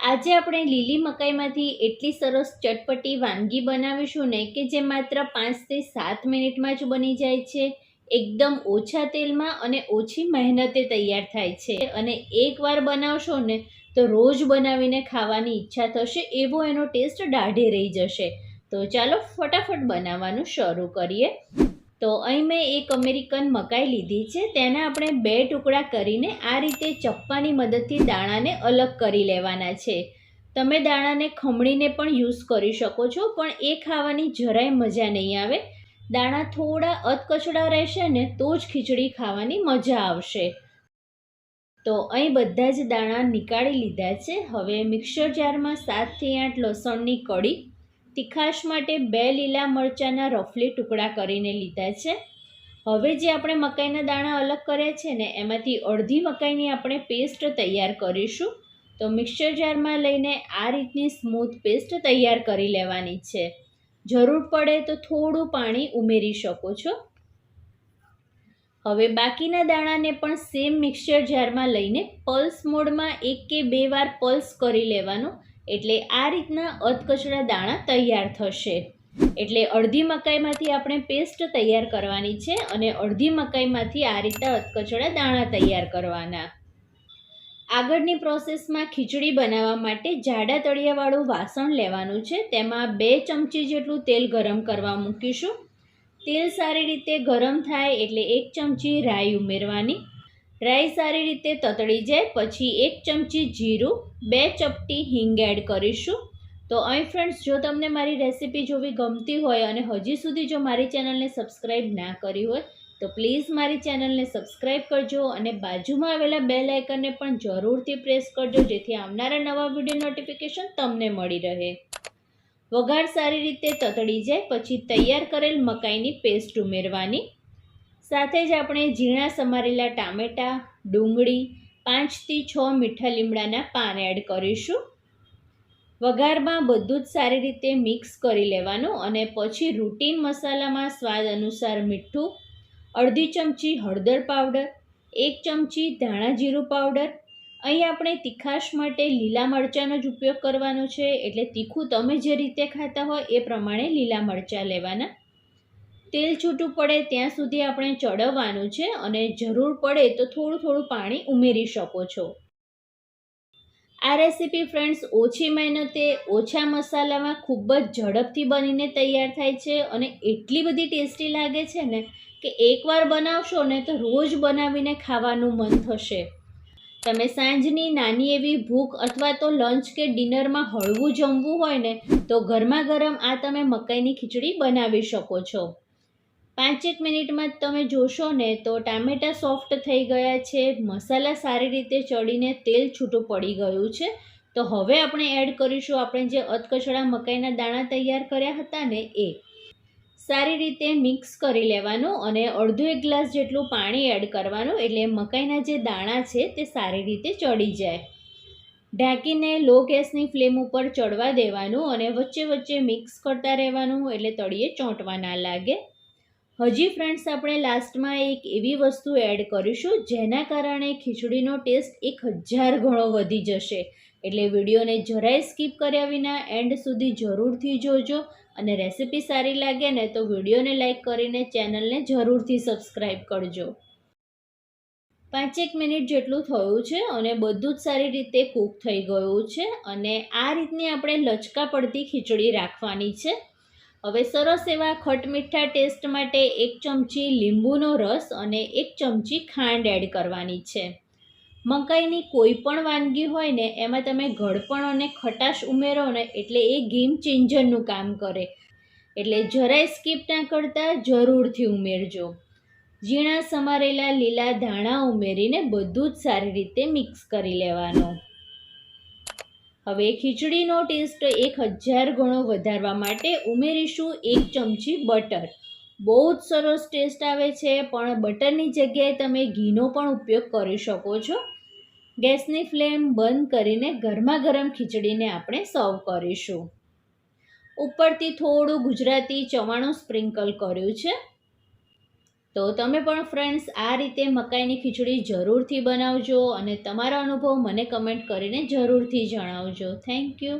આજે આપણે લીલી મકાઈમાંથી એટલી સરસ ચટપટી વાનગી બનાવીશું ને કે જે માત્ર 5 થી 7 મિનિટમાં જ બની જાય છે. એકદમ ઓછા તેલમાં અને ઓછી મહેનતે તૈયાર થાય છે અને એકવાર બનાવશો ને તો રોજ બનાવીને ખાવાની ઈચ્છા થશે, એવો એનો ટેસ્ટ દાઢે રહી જશે. તો ચાલો ફટાફટ બનાવવાનું શરૂ કરીએ. તો અહીં મેં એક અમેરિકન મકાઈ લીધી છે. તેના આપણે 2 ટુકડા કરીને આ રીતે ચપ્પાની મદદથી દાણાને અલગ કરી લેવાના છે. તમે દાણાને ખમણીને પણ યુઝ કરી શકો છો, પણ એ ખાવાની જરાય મજા નહીં આવે. દાણા થોડા અધકચડા રહેશે ને તો જ ખીચડી ખાવાની મજા આવશે. તો અહીં બધા જ દાણા નીકાળી લીધા છે. હવે મિક્સર જારમાં 7 થી 8 લસણની કળી, તીખાશ માટે 2 લીલા મરચાંના રફલી ટુકડા કરીને લીધા છે. હવે જે આપણે મકાઈના દાણા અલગ કર્યા છે ને એમાંથી અડધી મકાઈની આપણે પેસ્ટ તૈયાર કરીશું. તો મિક્સર જારમાં લઈને આ રીતની સ્મૂથ પેસ્ટ તૈયાર કરી લેવાની છે. જરૂર પડે તો થોડું પાણી ઉમેરી શકો છો. હવે બાકીના દાણાને પણ સેમ મિક્સર જારમાં લઈને પલ્સ મોડમાં 1 કે 2 વાર પલ્સ કરી લેવાનું, એટલે આ રીતના અધકચરા દાણા તૈયાર થશે. એટલે અડધી મકાઈમાંથી આપણે પેસ્ટ તૈયાર કરવાની છે અને અડધી મકાઈમાંથી આ રીતના અધકચરા દાણા તૈયાર કરવાના. આગળની પ્રોસેસમાં ખીચડી બનાવવા માટે જાડા તળિયાવાળું વાસણ લેવાનું છે. તેમાં 2 ચમચી જેટલું તેલ ગરમ કરવા મૂકીશું. તેલ સારી રીતે ગરમ થાય એટલે 1 ચમચી રાઈ ઉમેરવાની. રાઈ સારી રીતે તતડી જાય પછી 1 ચમચી જીરું, 2 ચપટી હિંગ એડ કરીશું. તો અહીં ફ્રેન્ડ્સ, જો તમને મારી રેસીપી જોવી ગમતી હોય અને હજી સુધી જો મારી ચેનલને સબસ્ક્રાઈબ ના કરી હોય તો પ્લીઝ મારી ચેનલને સબસ્ક્રાઈબ કરજો અને બાજુમાં આવેલા બેલ આઇકનને પણ જરૂરથી પ્રેસ કરજો, જેથી આવનારા નવા વિડીયો નોટિફિકેશન તમને મળી રહે. વઘાર સારી રીતે તતડી જાય પછી તૈયાર કરેલ મકાઈની પેસ્ટ ઉમેરવાની. સાથે જ આપણે ઝીણા સમારેલા ટામેટાં, ડુંગળી, 5 થી 6 મીઠા લીમડાના પાન એડ કરીશું. વઘારમાં બધું જ સારી રીતે મિક્સ કરી લેવાનું અને પછી રૂટીન મસાલામાં સ્વાદ અનુસાર મીઠું, અડધી ચમચી હળદર પાવડર, 1 ચમચી ધાણા જીરું પાવડર. અહીં આપણે તીખાશ માટે લીલા મરચાંનો જ ઉપયોગ કરવાનો છે, એટલે તીખું તમે જે રીતે ખાતા હોય એ પ્રમાણે લીલા મરચાં લેવાના. તેલ છૂટું પડે ત્યાં સુધી આપણે ચડવવાનું છે અને જરૂર પડે તો થોડું થોડું પાણી ઉમેરી શકો છો. આ રેસીપી ફ્રેન્ડ્સ ઓછી મહેનતે ઓછા મસાલામાં ખૂબ જ ઝડપથી બનીને તૈયાર થાય છે અને એટલી બધી ટેસ્ટી લાગે છે ને કે એકવાર બનાવશો ને તો રોજ બનાવીને ખાવાનું મન થશે. તમે સાંજની નાની એવી ભૂખ અથવા તો લંચ કે ડિનરમાં હળવું જમવું હોય ને તો ગરમા ગરમ આ તમે મકાઈની ખીચડી બનાવી શકો છો. 5 મિનિટમાં જ તમે જોશો ને તો ટામેટાં સોફ્ટ થઈ ગયા છે, મસાલા સારી રીતે ચડીને તેલ છૂટું પડી ગયું છે. તો હવે આપણે એડ કરીશું આપણે જે અધકચરા મકાઈના દાણા તૈયાર કર્યા હતા ને એ. સારી રીતે મિક્સ કરી લેવાનું અને અડધો 1 ગ્લાસ જેટલું પાણી એડ કરવાનું, એટલે મકાઈના જે દાણા છે તે સારી રીતે ચડી જાય. ઢાંકીને લો ગેસની ફ્લેમ ઉપર ચડવા દેવાનું અને વચ્ચે વચ્ચે મિક્સ કરતા રહેવાનું, એટલે તળિયે ચોંટવા ના લાગે. હજી ફ્રેન્ડ્સ, આપણે લાસ્ટમાં એક એવી વસ્તુ એડ કરીશું જેના કારણે ખીચડીનો ટેસ્ટ 1000 ગણો વધી જશે. એટલે વિડીયોને જરાય સ્કીપ કર્યા વિના એન્ડ સુધી જરૂરથી જોજો અને રેસીપી સારી લાગે ને તો વિડીયોને લાઈક કરીને ચેનલને જરૂરથી સબસ્ક્રાઈબ કરજો. 5 મિનિટ જેટલું થયું છે અને બધું જ સારી રીતે કૂક થઈ ગયું છે અને આ રીતની આપણે લચકા પડતી ખીચડી રાખવાની છે. હવે સરસ એવા ખટમીઠા ટેસ્ટ માટે 1 ચમચી લીંબુનો રસ અને 1 ચમચી ખાંડ એડ કરવાની છે. મકાઈની કોઈ પણ વાનગી હોય ને એમાં તમે ગળપણ અને ખટાશ ઉમેરો ને એટલે એ ગેમ ચેન્જરનું કામ કરે, એટલે જરાય સ્કીપ ના કરતા જરૂરથી ઉમેરજો. ઝીણા સમારેલા લીલા ધાણા ઉમેરીને બધું જ સારી રીતે મિક્સ કરી લેવાનું. હવે ખીચડીનો ટેસ્ટ 1000 ગણો વધારવા માટે ઉમેરીશું 1 ચમચી બટર. બહુ જ સરસ ટેસ્ટ આવે છે, પણ બટરની જગ્યાએ તમે ઘીનો પણ ઉપયોગ કરી શકો છો. ગેસની ફ્લેમ બંધ કરીને ગરમા ગરમ ખીચડીને આપણે સર્વ કરીશું. ઉપરથી થોડું ગુજરાતી ચવાણું સ્પ્રિંકલ કર્યું છે. તો તમે પણ ફ્રેન્ડ્સ આ રીતે મકાઈની ખીચડી જરૂરથી બનાવજો અને તમારા અનુભવ મને કમેન્ટ કરીને જરૂરથી જણાવજો. Thank you.